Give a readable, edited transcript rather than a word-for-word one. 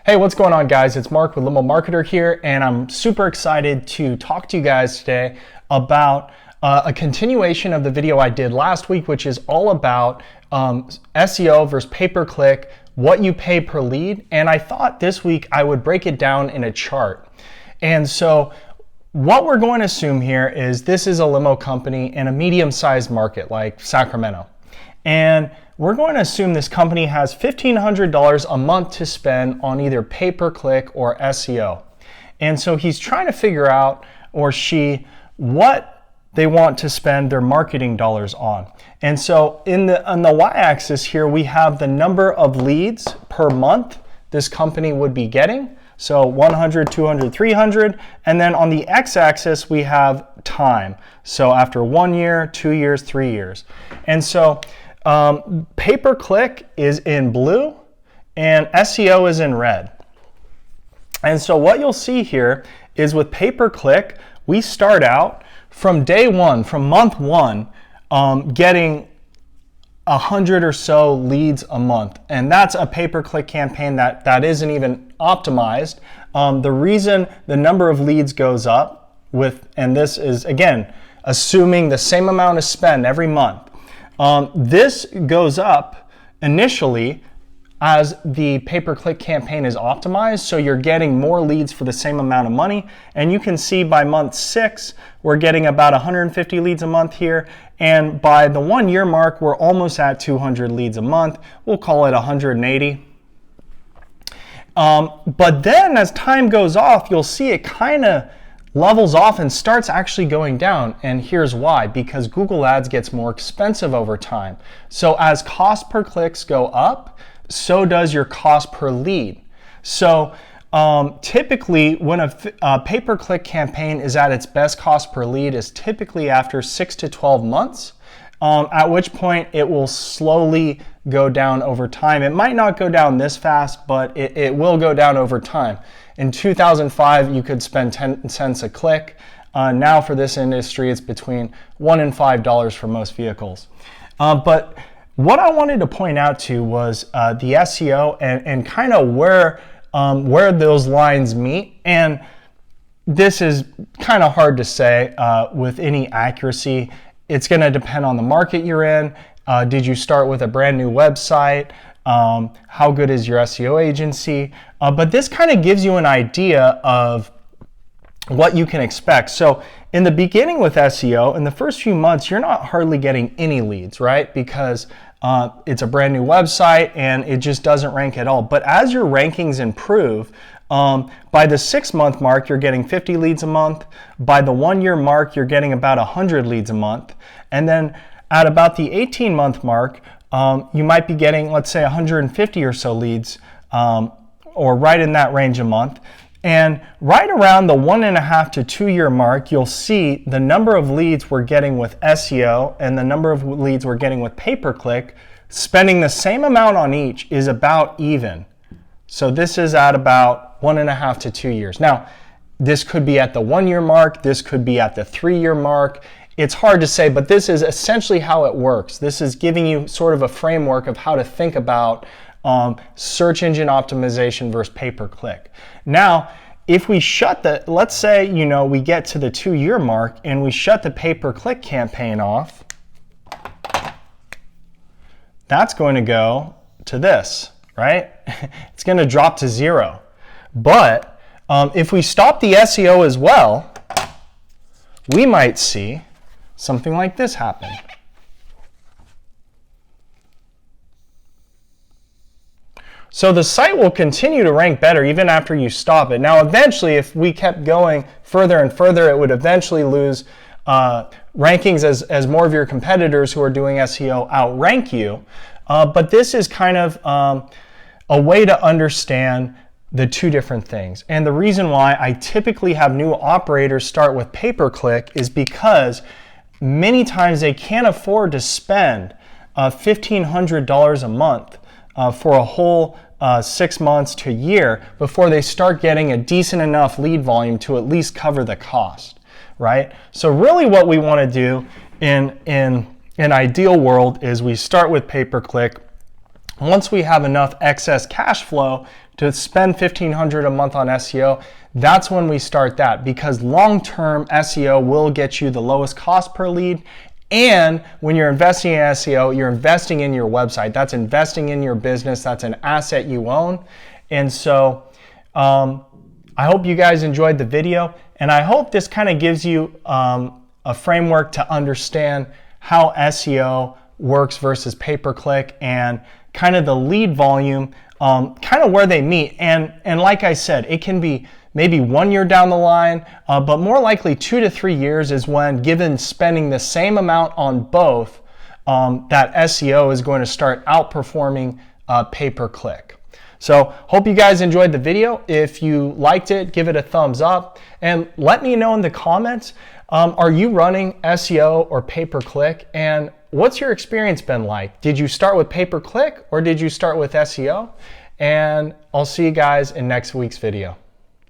Hey, what's going on, guys? It's Mark with Limo Marketer here, and I'm super excited to talk to you guys today about a continuation of the video I did last week, which is all about SEO versus pay-per-click, what you pay per lead. And I thought this week I would break it down in a chart. And so what we're going to assume here is this is a limo company in a medium-sized market like Sacramento. And we're going to assume this company has $1,500 a month to spend on either pay-per-click or SEO. And so he's trying to figure out, or she, what they want to spend their marketing dollars on. And so on the y-axis here, we have the number of leads per month this company would be getting. So 100, 200, 300. And then on the x-axis, we have time. So after 1 year, 2 years, 3 years. And so pay-per-click is in blue and SEO is in red. And so what you'll see here is with pay-per-click, we start out from day one, from month one, getting 100 or so leads a month. And that's a pay-per-click campaign that isn't even optimized. The reason the number of leads goes up and this is, again, assuming the same amount of spend every month. This goes up initially as the pay-per-click campaign is optimized, so you're getting more leads for the same amount of money. And you can see by month 6, we're getting about 150 leads a month here. And by the 1 year mark, we're almost at 200 leads a month. We'll call it 180. But then as time goes off, you'll see it kind of levels off and starts actually going down. And here's why: because Google Ads gets more expensive over time. So as cost per clicks go up, so does your cost per lead. So typically when a pay-per-click campaign is at its best cost per lead is typically after 6 to 12 months, at which point it will slowly go down over time. It might not go down this fast, but it will go down over time. In 2005, you could spend 10 cents a click. Now for this industry, it's between $1 and $5 for most vehicles. But what I wanted to point out to was the SEO and kind of where those lines meet. And this is kind of hard to say with any accuracy. It's going to depend on the market you're in. Did you start with a brand new website? How good is your SEO agency? But this kind of gives you an idea of what you can expect. So in the beginning with SEO, in the first few months, you're not hardly getting any leads, right? Because it's a brand new website and it just doesn't rank at all. But as your rankings improve, by the 6-month mark, you're getting 50 leads a month. By the 1 year mark, you're getting about 100 leads a month. And then at about the 18-month mark, you might be getting, let's say, 150 or so leads, or right in that range a month. And right around the 1.5 to 2 year mark, you'll see the number of leads we're getting with SEO and the number of leads we're getting with pay-per-click, spending the same amount on each, is about even. So this is at about 1.5 to 2 years. Now, this could be at the 1 year mark, this could be at the 3 year mark. It's hard to say, but this is essentially how it works. This is giving you sort of a framework of how to think about search engine optimization versus pay-per-click. Now, if we shut let's say, we get to the 2 year mark and we shut the pay-per-click campaign off, that's going to go to this, right? It's going to drop to 0. But if we stop the SEO as well, we might see something like this happen. So the site will continue to rank better even after you stop it. Now, eventually, if we kept going further and further, it would eventually lose rankings as more of your competitors who are doing SEO outrank you. But this is kind of a way to understand the two different things. And the reason why I typically have new operators start with pay-per-click is because many times they can't afford to spend $1,500 a month for a whole 6 months to a year before they start getting a decent enough lead volume to at least cover the cost, right? So really what we want to do in an ideal world is we start with pay-per-click. Once we have enough excess cash flow to spend $1,500 a month on SEO, that's when we start that, because long-term SEO will get you the lowest cost per lead. And when you're investing in SEO, you're investing in your website. That's investing in your business. That's an asset you own. And so I hope you guys enjoyed the video, and I hope this kind of gives you a framework to understand how SEO works versus pay-per-click, and kind of the lead volume, kind of where they meet. And like I said, it can be maybe 1 year down the line, but more likely 2 to 3 years is when, given spending the same amount on both, that SEO is going to start outperforming pay-per-click. So hope you guys enjoyed the video. If you liked it, give it a thumbs up, and let me know in the comments, are you running SEO or pay-per-click, and what's your experience been like? Did you start with pay-per-click or did you start with SEO? And I'll see you guys in next week's video.